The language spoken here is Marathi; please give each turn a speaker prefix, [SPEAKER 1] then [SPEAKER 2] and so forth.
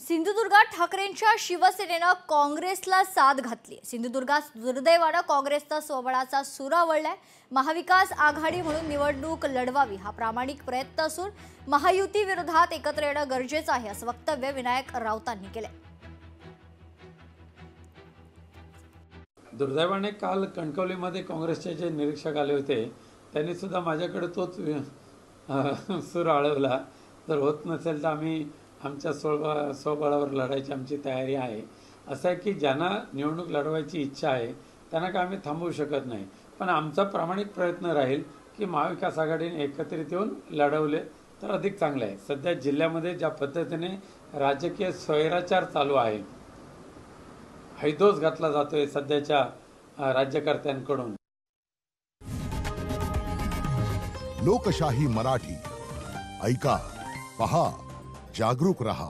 [SPEAKER 1] सिंधुदुर्गात ठाकरेंच्या शिवसेनेनं काँग्रेसला साथ घातली। सिंधुदुर्गात दुर्दैवानं काँग्रेसचा स्वबळाचा सूर आवळलाय। महाविकास आघाडी म्हणून निवडणूक लढवावी हा प्रामाणिक प्रयत्न असून महायुती विरोधात एकत्र येणं गरजेचं आहे असं वक्तव्य विनायक राऊतांनी केलंय।
[SPEAKER 2] दुर्दैवाने काल कणकवलीमध्ये काँग्रेसचे जे निरीक्षक आले होते त्यांनी सुद्धा माझ्याकडे तोच सूर आळवला। जर होत नसेल तर आम्ही आमच्या स्वबळावर लढायची आमची तयारी आहे। असं आहे की ज्यांना निवडणूक लढवायची इच्छा आहे त्यांना काय आम्ही थांबवू शकत नाही, पण आमचा प्रामाणिक प्रयत्न राहील की महाविकास आघाडीने एकत्रित येऊन लढवले तर अधिक चांगले आहे। सध्या जिल्ह्यामध्ये ज्या पद्धतीने राजकीय स्वैराचार चालू आहे, हैदोस घातला जातोय सध्याच्या राज्यकर्त्यांकडून।
[SPEAKER 3] लोकशाही मराठी ऐका, पहा, जागरूक रहा।